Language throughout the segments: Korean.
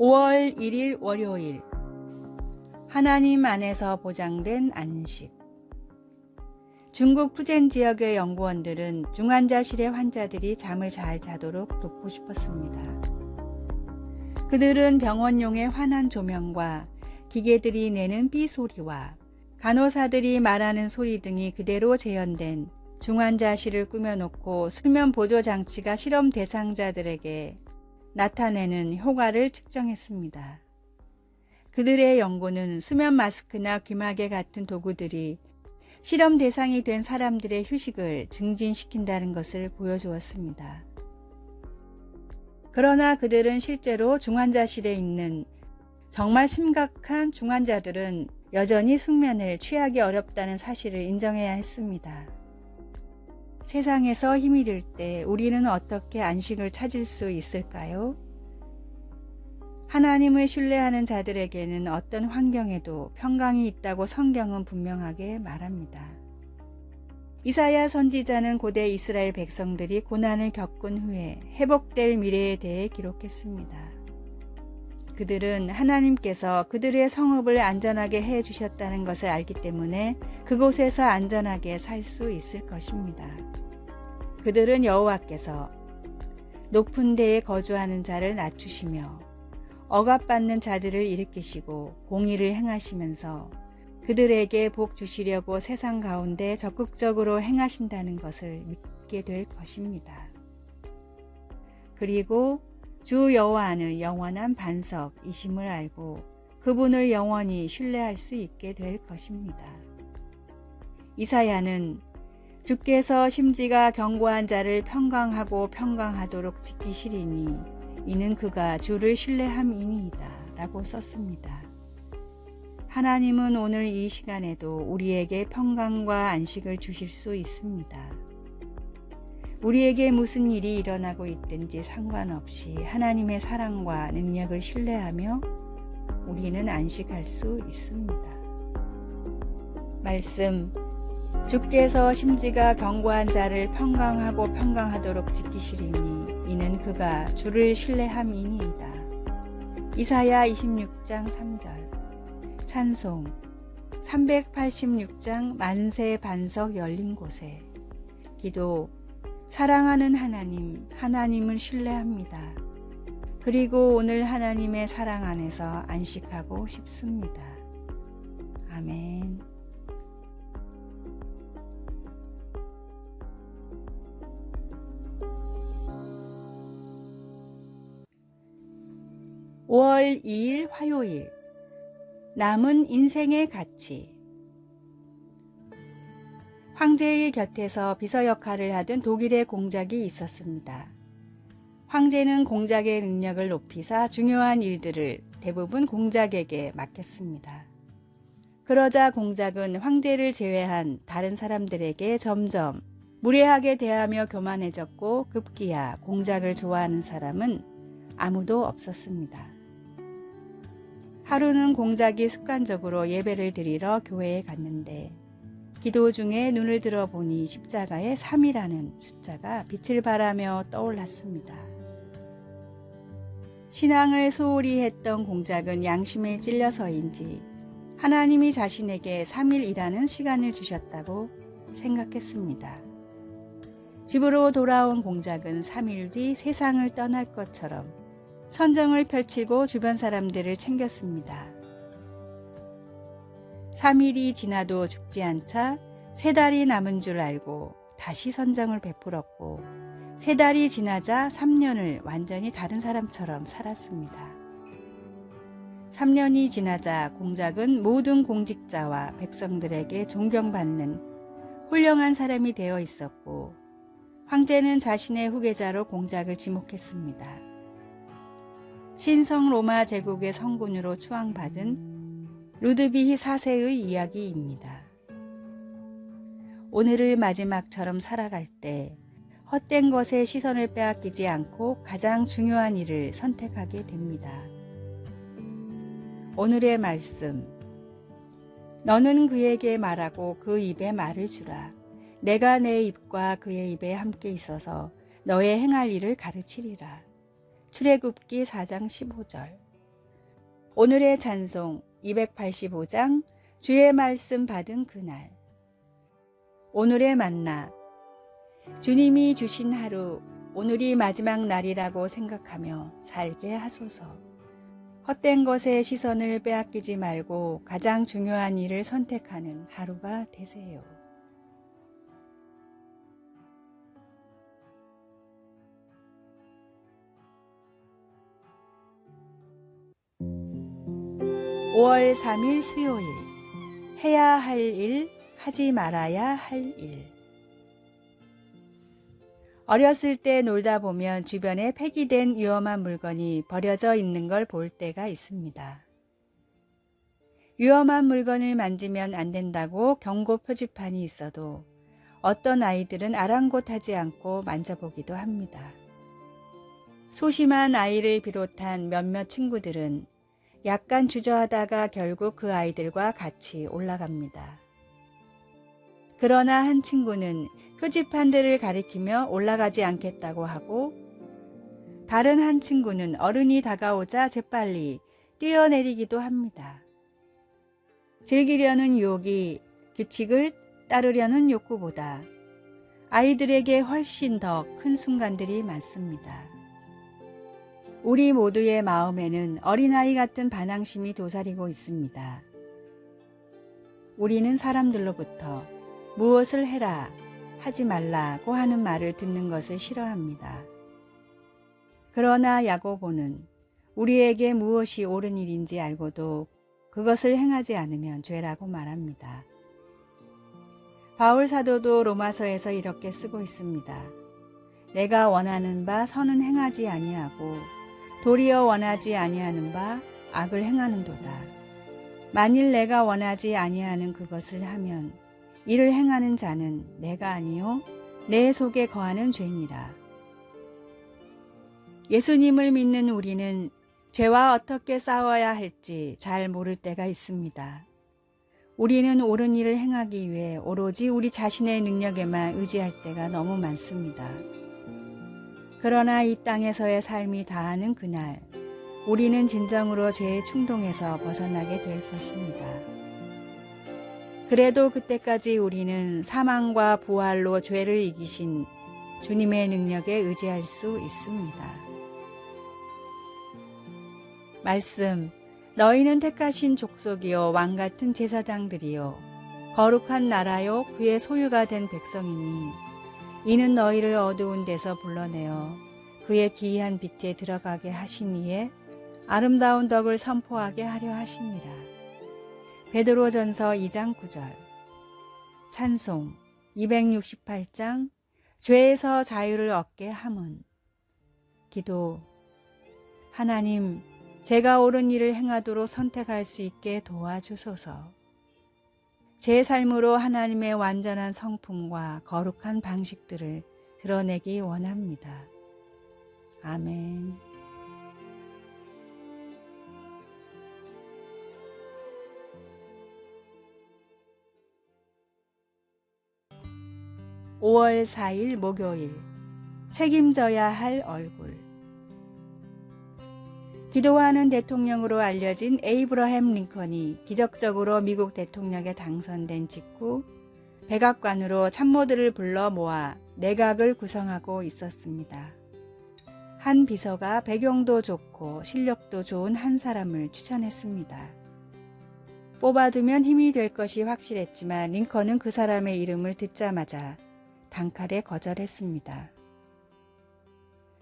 5월 1일 월요일, 하나님 안에서 보장된 안식. 중국 푸젠 지역의 연구원들은 중환자실의 환자들이 잠을 잘 자도록 돕고 싶었습니다. 그들은 병원용의 환한 조명과 기계들이 내는 삐 소리와 간호사들이 말하는 소리 등이 그대로 재현된 중환자실을 꾸며놓고 수면 보조 장치가 실험 대상자들에게 나타내는 효과를 측정했습니다. 그들의 연구는 수면 마스크나 귀마개 같은 도구들이 실험 대상이 된 사람들의 휴식을 증진시킨다는 것을 보여주었습니다. 그러나 그들은 실제로 중환자실에 있는 정말 심각한 중환자들은 여전히 숙면을 취하기 어렵다는 사실을 인정해야 했습니다. 세상에서 힘이 들 때 우리는 어떻게 안식을 찾을 수 있을까요? 하나님을 신뢰하는 자들에게는 어떤 환경에도 평강이 있다고 성경은 분명하게 말합니다. 이사야 선지자는 고대 이스라엘 백성들이 고난을 겪은 후에 회복될 미래에 대해 기록했습니다. 그들은 하나님께서 그들의 성읍을 안전하게 해 주셨다는 것을 알기 때문에 그곳에서 안전하게 살 수 있을 것입니다. 그들은 여호와께서 높은 데에 거주하는 자를 낮추시며 억압받는 자들을 일으키시고 공의를 행하시면서 그들에게 복 주시려고 세상 가운데 적극적으로 행하신다는 것을 믿게 될 것입니다. 그리고 주 여호와는 영원한 반석이심을 알고 그분을 영원히 신뢰할 수 있게 될 것입니다. 이사야는 주께서 심지가 견고한 자를 평강하고 평강하도록 지키시리니 이는 그가 주를 신뢰함이니이다 라고 썼습니다. 하나님은 오늘 이 시간에도 우리에게 평강과 안식을 주실 수 있습니다. 우리에게 무슨 일이 일어나고 있든지 상관없이 하나님의 사랑과 능력을 신뢰하며 우리는 안식할 수 있습니다. 말씀, 주께서 심지가 견고한 자를 평강하고 평강하도록 지키시리니 이는 그가 주를 신뢰함이니이다. 이사야 26장 3절. 찬송 386장 만세 반석 열린 곳에. 기도, 사랑하는 하나님, 하나님을 신뢰합니다. 그리고 오늘 하나님의 사랑 안에서 안식하고 싶습니다. 아멘. (5월 2일) 화요일, 남은 인생의 가치. 황제의 곁에서 비서 역할을 하던 독일의 공작이 있었습니다. 황제는 공작의 능력을 높이사 중요한 일들을 대부분 공작에게 맡겼습니다. 그러자 공작은 황제를 제외한 다른 사람들에게 점점 무례하게 대하며 교만해졌고 급기야 공작을 좋아하는 사람은 아무도 없었습니다. 하루는 공작이 습관적으로 예배를 드리러 교회에 갔는데 기도 중에 눈을 들어보니 십자가에 3이라는 숫자가 빛을 발하며 떠올랐습니다. 신앙을 소홀히 했던 공작은 양심에 찔려서인지 하나님이 자신에게 3일이라는 시간을 주셨다고 생각했습니다. 집으로 돌아온 공작은 3일 뒤 세상을 떠날 것처럼 선정을 펼치고 주변 사람들을 챙겼습니다. 3일이 지나도 죽지 않자 3달이 남은 줄 알고 다시 선정을 베풀었고 3달이 지나자 3년을 완전히 다른 사람처럼 살았습니다. 3년이 지나자 공작은 모든 공직자와 백성들에게 존경받는 훌륭한 사람이 되어 있었고 황제는 자신의 후계자로 공작을 지목했습니다. 신성 로마 제국의 성군으로 추앙받은 루드비히 4세의 이야기입니다. 오늘을 마지막처럼 살아갈 때 헛된 것에 시선을 빼앗기지 않고 가장 중요한 일을 선택하게 됩니다. 오늘의 말씀, 너는 그에게 말하고 그 입에 말을 주라. 내가 내 입과 그의 입에 함께 있어서 너의 행할 일을 가르치리라. 출애굽기 4장 15절. 오늘의 찬송 285장 주의 말씀 받은 그날. 오늘의 만나. 주님이 주신 하루, 오늘이 마지막 날이라고 생각하며 살게 하소서. 헛된 것에 시선을 빼앗기지 말고 가장 중요한 일을 선택하는 하루가 되세요. (5월 3일) 수요일. 해야 할 일, 하지 말아야 할 일. 어렸을 때 놀다 보면 주변에 폐기된 위험한 물건이 버려져 있는 걸 볼 때가 있습니다. 위험한 물건을 만지면 안 된다고 경고 표지판이 있어도 어떤 아이들은 아랑곳하지 않고 만져보기도 합니다. 소심한 아이를 비롯한 몇몇 친구들은 약간 주저하다가 결국 그 아이들과 같이 올라갑니다. 그러나 한 친구는 표지판들을 가리키며 올라가지 않겠다고 하고, 다른 한 친구는 어른이 다가오자 재빨리 뛰어내리기도 합니다. 즐기려는 유혹이 규칙을 따르려는 욕구보다 아이들에게 훨씬 더 큰 순간들이 많습니다. 우리 모두의 마음에는 어린아이 같은 반항심이 도사리고 있습니다. 우리는 사람들로부터 무엇을 해라, 하지 말라고 하는 말을 듣는 것을 싫어합니다. 그러나 야고보는 우리에게 무엇이 옳은 일인지 알고도 그것을 행하지 않으면 죄라고 말합니다. 바울 사도도 로마서에서 이렇게 쓰고 있습니다. 내가 원하는 바 선은 행하지 아니하고 도리어 원하지 아니하는 바 악을 행하는도다. 만일 내가 원하지 아니하는 그것을 하면 이를 행하는 자는 내가 아니요 내 속에 거하는 죄니라. 예수님을 믿는 우리는 죄와 어떻게 싸워야 할지 잘 모를 때가 있습니다. 우리는 옳은 일을 행하기 위해 오로지 우리 자신의 능력에만 의지할 때가 너무 많습니다. 그러나 이 땅에서의 삶이 다하는 그날, 우리는 진정으로 죄의 충동에서 벗어나게 될 것입니다. 그래도 그때까지 우리는 사망과 부활로 죄를 이기신 주님의 능력에 의지할 수 있습니다. 말씀, 너희는 택하신 족속이요 왕같은 제사장들이요 거룩한 나라요 그의 소유가 된 백성이니 이는 너희를 어두운 데서 불러내어 그의 기이한 빛에 들어가게 하신 이에 아름다운 덕을 선포하게 하려 하심이라. 베드로전서 2장 9절. 찬송 268장 죄에서 자유를 얻게 함은. 기도. 하나님, 제가 옳은 일을 행하도록 선택할 수 있게 도와주소서. 제 삶으로 하나님의 완전한 성품과 거룩한 방식들을 드러내기 원합니다. 아멘. (5월 4일) 목요일. 책임져야 할 얼굴. 기도하는 대통령으로 알려진 에이브러햄 링컨이 기적적으로 미국 대통령에 당선된 직후 백악관으로 참모들을 불러 모아 내각을 구성하고 있었습니다. 한 비서가 배경도 좋고 실력도 좋은 한 사람을 추천했습니다. 뽑아두면 힘이 될 것이 확실했지만 링컨은 그 사람의 이름을 듣자마자 단칼에 거절했습니다.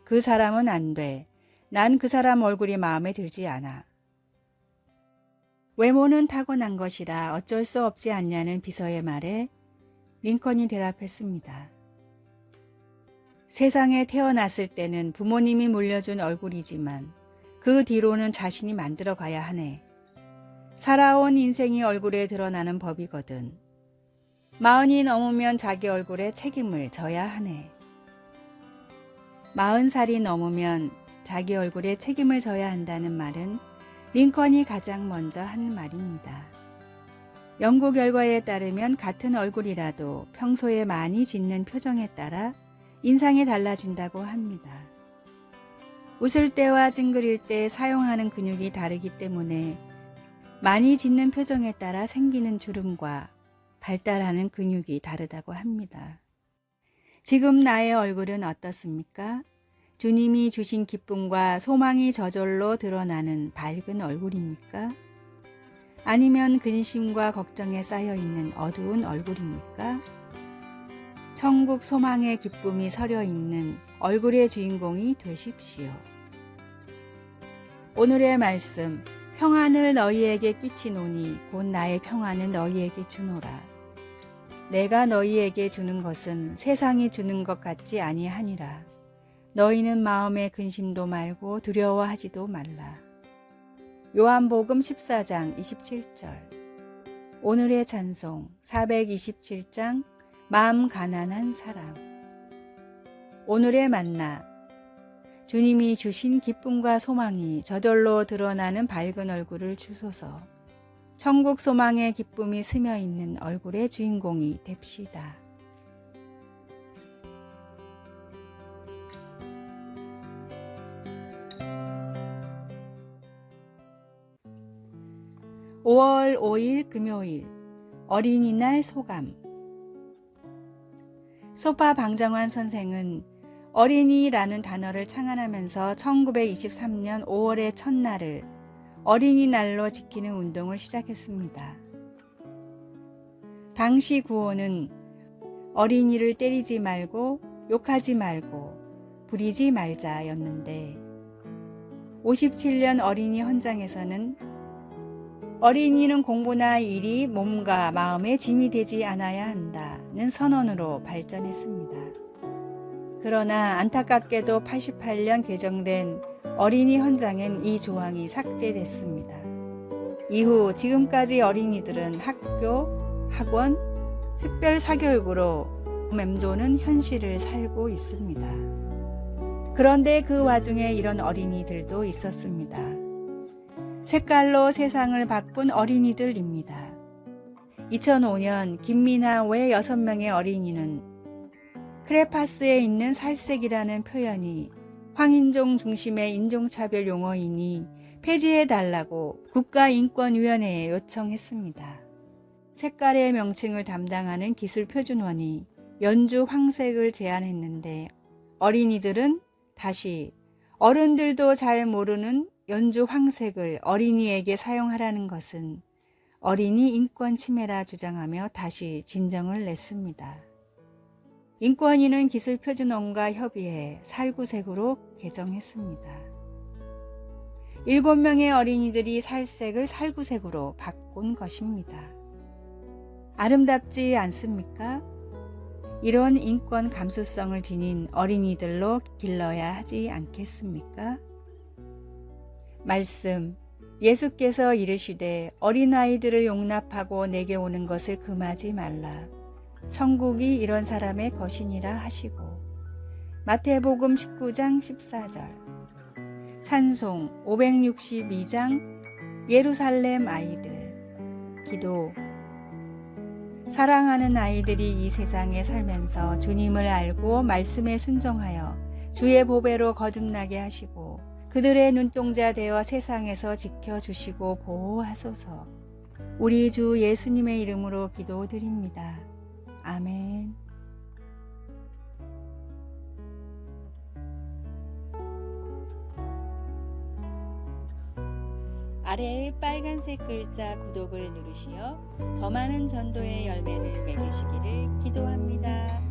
그 사람은 안 돼. 난 그 사람 얼굴이 마음에 들지 않아. 외모는 타고난 것이라 어쩔 수 없지 않냐는 비서의 말에 링컨이 대답했습니다. 세상에 태어났을 때는 부모님이 물려준 얼굴이지만 그 뒤로는 자신이 만들어 가야 하네. 살아온 인생이 얼굴에 드러나는 법이거든. 40이 넘으면 자기 얼굴에 책임을 져야 하네. 40살이 넘으면 자기 얼굴에 책임을 져야 한다는 말은 링컨이 가장 먼저 한 말입니다. 연구 결과에 따르면 같은 얼굴이라도 평소에 많이 짓는 표정에 따라 인상이 달라진다고 합니다. 웃을 때와 찡그릴 때 사용하는 근육이 다르기 때문에 많이 짓는 표정에 따라 생기는 주름과 발달하는 근육이 다르다고 합니다. 지금 나의 얼굴은 어떻습니까? 주님이 주신 기쁨과 소망이 저절로 드러나는 밝은 얼굴입니까? 아니면 근심과 걱정에 쌓여 있는 어두운 얼굴입니까? 천국 소망의 기쁨이 서려 있는 얼굴의 주인공이 되십시오. 오늘의 말씀, 평안을 너희에게 끼치노니 곧 나의 평안을 너희에게 주노라. 내가 너희에게 주는 것은 세상이 주는 것 같지 아니하니라. 너희는 마음에 근심도 말고 두려워하지도 말라. 요한복음 14장 27절. 오늘의 찬송 427장 마음 가난한 사람. 오늘의 만나. 주님이 주신 기쁨과 소망이 저절로 드러나는 밝은 얼굴을 주소서. 천국 소망의 기쁨이 스며 있는 얼굴의 주인공이 됩시다. (5월 5일) 금요일 어린이날 소감. 소파 방정환 선생은 어린이라는 단어를 창안하면서 1923년 5월의 첫날을 어린이날로 지키는 운동을 시작했습니다. 당시 구호는 어린이를 때리지 말고 욕하지 말고 부리지 말자였는데 57년 어린이 헌장에서는 어린이는 공부나 일이 몸과 마음의 짐이 되지 않아야 한다는 선언으로 발전했습니다. 그러나 안타깝게도 88년 개정된 어린이 헌장엔 이 조항이 삭제됐습니다. 이후 지금까지 어린이들은 학교, 학원, 특별 사교육으로 맴도는 현실을 살고 있습니다. 그런데 그 와중에 이런 어린이들도 있었습니다. 색깔로 세상을 바꾼 어린이들입니다. 2005년 김미나 외 6명의 어린이는 크레파스에 있는 살색이라는 표현이 황인종 중심의 인종차별 용어이니 폐지해달라고 국가인권위원회에 요청했습니다. 색깔의 명칭을 담당하는 기술표준원이 연주 황색을 제안했는데 어린이들은 다시 어른들도 잘 모르는 연주 황색을 어린이에게 사용하라는 것은 어린이 인권 침해라 주장하며 다시 진정을 냈습니다. 인권위는 기술표준원과 협의해 살구색으로 개정했습니다. 7명의 어린이들이 살색을 살구색으로 바꾼 것입니다. 아름답지 않습니까? 이런 인권 감수성을 지닌 어린이들로 길러야 하지 않겠습니까? 말씀, 예수께서 이르시되 어린아이들을 용납하고 내게 오는 것을 금하지 말라. 천국이 이런 사람의 것이니라 하시고. 마태복음 19장 14절. 찬송 562장 예루살렘 아이들. 기도. 사랑하는 아이들이 이 세상에 살면서 주님을 알고 말씀에 순종하여 주의 보배로 거듭나게 하시고 그들의 눈동자 되어 세상에서 지켜주시고 보호하소서. 우리 주 예수님의 이름으로 기도드립니다. 아멘. 아래의 빨간색 글자 구독을 누르시어 더 많은 전도의 열매를 맺으시기를 기도합니다.